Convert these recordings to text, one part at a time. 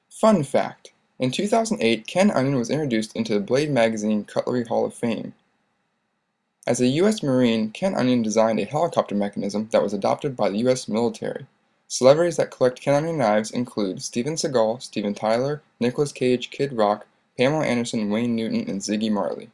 Fun fact: in 2008, Ken Onion was introduced into the Blade Magazine Cutlery Hall of Fame. As a U.S. Marine, Ken Onion designed a helicopter mechanism that was adopted by the U.S. military. Celebrities that collect Ken Onion knives include Steven Seagal, Steven Tyler, Nicolas Cage, Kid Rock, Pamela Anderson, Wayne Newton, and Ziggy Marley.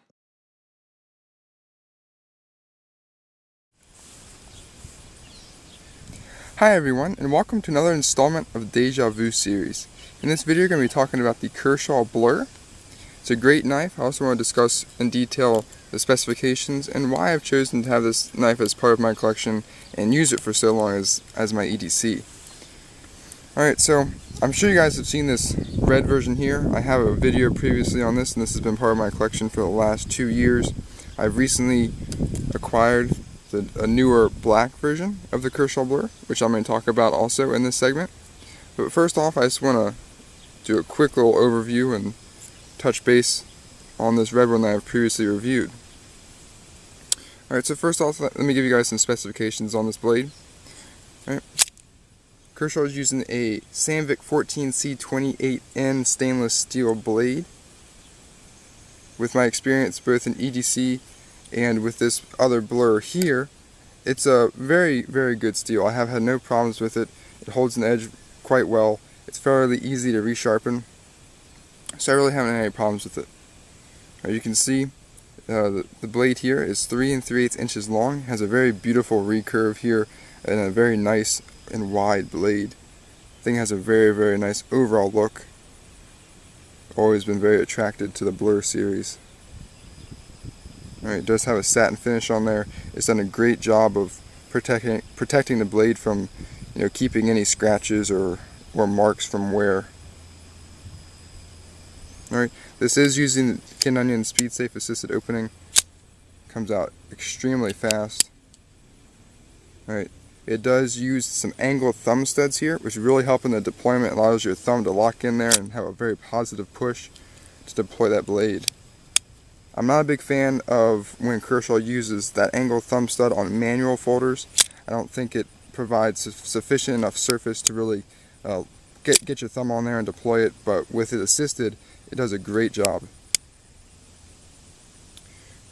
Hi everyone, and welcome to another installment of the Deja Vu series. In this video, we're going to be talking about the Kershaw Blur. It's a great knife. I also want to discuss in detail the specifications and why I've chosen to have this knife as part of my collection and use it for so long as my EDC. Alright, so I'm sure you guys have seen this red version here. I have a video previously on this, and this has been part of my collection for the last 2 years. I've recently acquired a newer black version of the Kershaw Blur, which I'm going to talk about also in this segment. But first off, I just want to do a quick little overview and touch base on this red one that I've previously reviewed. Alright, so first off, let me give you guys some specifications on this blade. Alright. Kershaw is using a Sandvik 14C28N stainless steel blade. With my experience both in EDC and with this other Blur here, it's a very, very good steel. I have had no problems with it. It holds an edge quite well. It's fairly easy to resharpen, so I really haven't had any problems with it. You can see the blade here is 3 3/8 inches long. It has a very beautiful recurve here and a very nice and wide blade. The thing has a very, very nice overall look. Always been very attracted to the Blur series. Alright, it does have a satin finish on there. It's done a great job of protecting the blade from, keeping any scratches or marks from wear. Alright, this is using Ken Onion Speed Safe Assisted Opening. Comes out extremely fast. Alright, it does use some angled thumb studs here, which really help in the deployment. It allows your thumb to lock in there and have a very positive push to deploy that blade. I'm not a big fan of when Kershaw uses that angled thumb stud on manual folders. I don't think it provides sufficient enough surface to really get your thumb on there and deploy it, but with it assisted, it does a great job.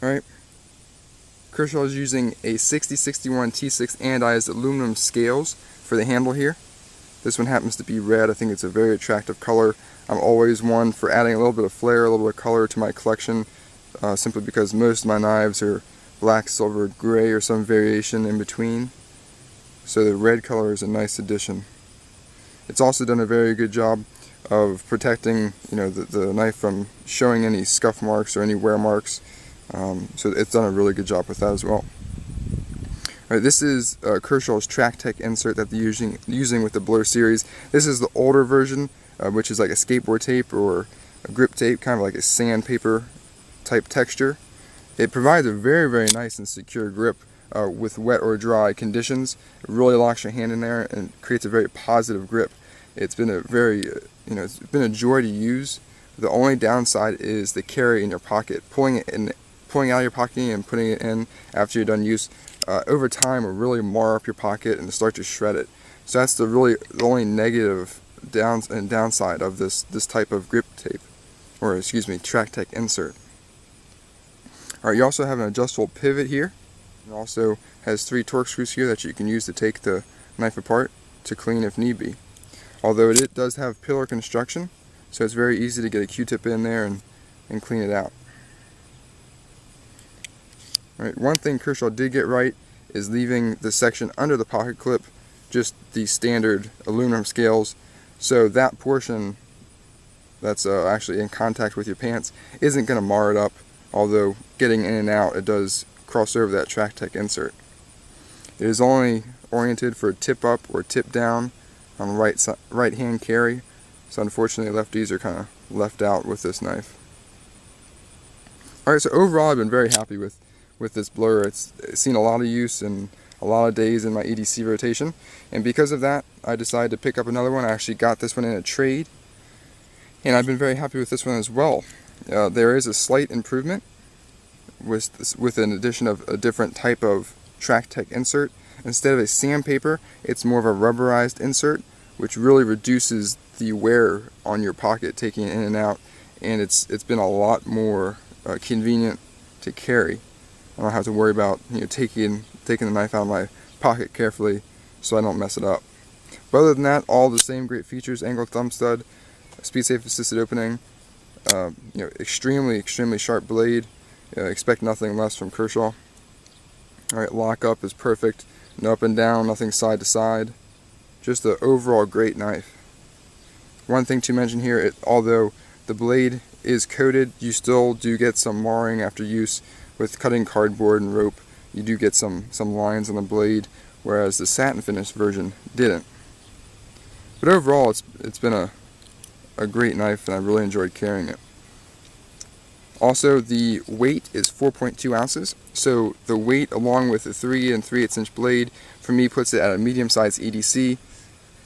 Alright, Kershaw is using a 6061 T6 anodized aluminum scales for the handle here. This one happens to be red. I think it's a very attractive color. I'm always one for adding a little bit of flair, a little bit of color to my collection. Simply because most of my knives are black, silver, gray, or some variation in between. So the red color is a nice addition. It's also done a very good job of protecting, the knife from showing any scuff marks or any wear marks. So it's done a really good job with that as well. Alright, this is Kershaw's Trac-Tec insert that they're using with the Blur series. This is the older version, which is like a skateboard tape or a grip tape, kind of like a sandpaper type texture. It provides a very, very nice and secure grip with wet or dry conditions. It really locks your hand in there and creates a very positive grip. It's been a very, it's been a joy to use. The only downside is the carry in your pocket. Pulling out of your pocket and putting it in after you're done use over time will really mar up your pocket and start to shred it. So that's the only negative downside of this type of grip tape, or excuse me, Trac-Tec insert. Alright, you also have an adjustable pivot here. It also has 3 torque screws here that you can use to take the knife apart to clean if need be. Although it does have pillar construction, so it's very easy to get a Q-tip in there and clean it out. Alright, one thing Kershaw did get right is leaving the section under the pocket clip just the standard aluminum scales, so that portion that's actually in contact with your pants isn't going to mar it up. Although getting in and out, it does cross over that Trac-Tec insert. It is only oriented for tip up or tip down on right hand carry, so unfortunately lefties are kind of left out with this knife. Alright, so overall I've been very happy with this Blur. It's seen a lot of use and a lot of days in my EDC rotation, and because of that I decided to pick up another one. I actually got this one in a trade, and I've been very happy with this one as well. There is a slight improvement with an addition of a different type of Trac-Tec insert. Instead of a sandpaper, it's more of a rubberized insert, which really reduces the wear on your pocket, taking it in and out, and it's been a lot more convenient to carry. I don't have to worry about taking the knife out of my pocket carefully so I don't mess it up. But other than that, all the same great features: angled thumb stud, speed safe assisted opening, extremely sharp blade. Expect nothing less from Kershaw. Alright, lockup is perfect. No up and down, nothing side to side. Just an overall great knife. One thing to mention here, although the blade is coated, you still do get some marring after use. With cutting cardboard and rope, you do get some lines on the blade, whereas the satin finish version didn't. But overall, it's been a great knife, and I really enjoyed carrying it. Also, the weight is 4.2 ounces, so the weight along with the 3 3/8 inch blade for me puts it at a medium-sized EDC,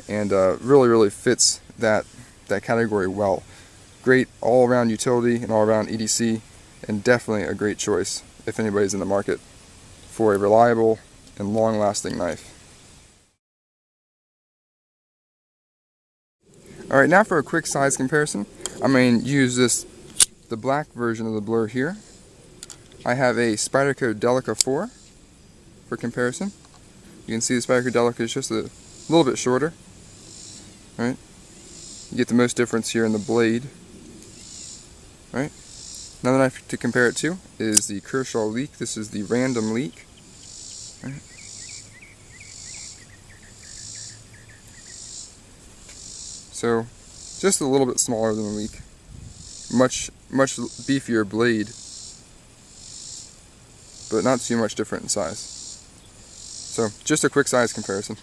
and really fits that category well. Great all-around utility and all-around EDC, and definitely a great choice if anybody's in the market for a reliable and long-lasting knife. Alright, now for a quick size comparison. I'm going to use the black version of the Blur here. I have a Spyderco Delica 4 for comparison. You can see the Spyderco Delica is just a little bit shorter. Right? You get the most difference here in the blade. Right? Another knife to compare it to is the Kershaw Leek. This is the Random Leek. Right? So, just a little bit smaller than the Leek. Much beefier blade, but not too much different in size. So, just a quick size comparison.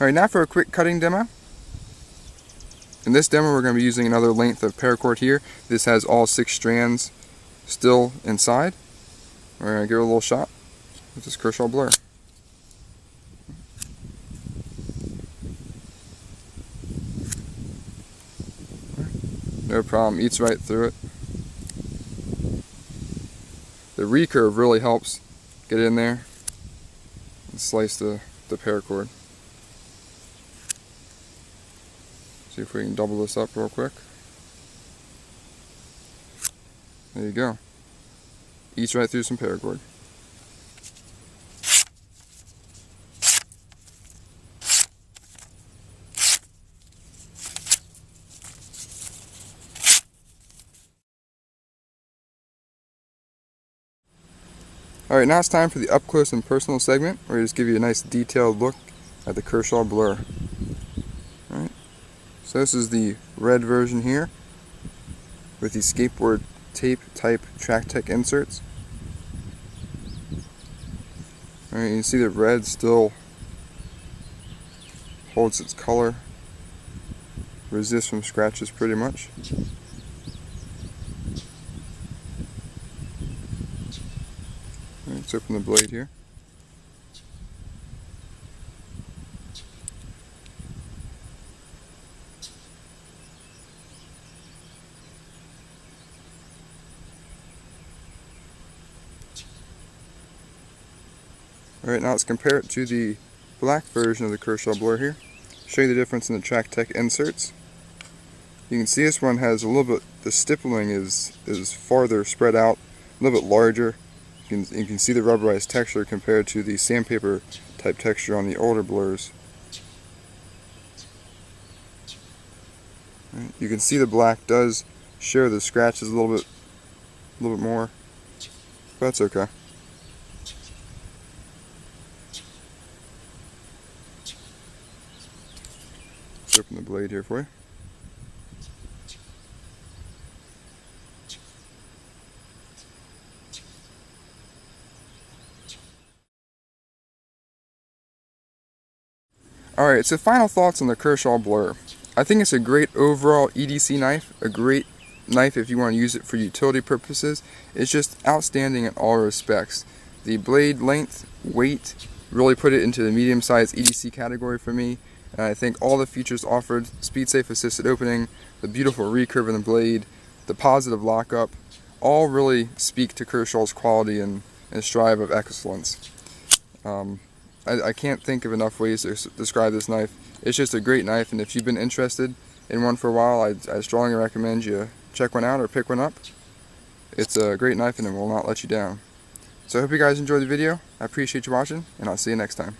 Alright, now for a quick cutting demo. In this demo, we're going to be using another length of paracord here. This has all 6 strands still inside. We're going to give it a little shot with this Kershaw Blur. No problem, eats right through it. The recurve really helps get in there and slice the paracord. See if we can double this up real quick. There you go. Eats right through some paracord. Alright, now it's time for the up close and personal segment, where I just give you a nice detailed look at the Kershaw Blur. Alright, so this is the red version here, with the skateboard tape type Trac-Tec inserts. Alright, you can see the red still holds its color, resists from scratches pretty much. Let's open the blade here. Alright, now let's compare it to the black version of the Kershaw Blur here. Show you the difference in the Trac-Tec inserts. You can see this one has a little bit, the stippling is farther spread out, a little bit larger. You can see the rubberized texture compared to the sandpaper type texture on the older Blurs. You can see the black does show the scratches a little bit more, but that's okay. Let's open the blade here for you. Alright, so final thoughts on the Kershaw Blur. I think it's a great overall EDC knife, a great knife if you want to use it for utility purposes. It's just outstanding in all respects. The blade length, weight, really put it into the medium-sized EDC category for me. And I think all the features offered, speed safe assisted opening, the beautiful recurve in the blade, the positive lockup, all really speak to Kershaw's quality and strive of excellence. I can't think of enough ways to describe this knife. It's just a great knife, and if you've been interested in one for a while, I strongly recommend you check one out or pick one up. It's a great knife and it will not let you down. So I hope you guys enjoyed the video. I appreciate you watching, and I'll see you next time.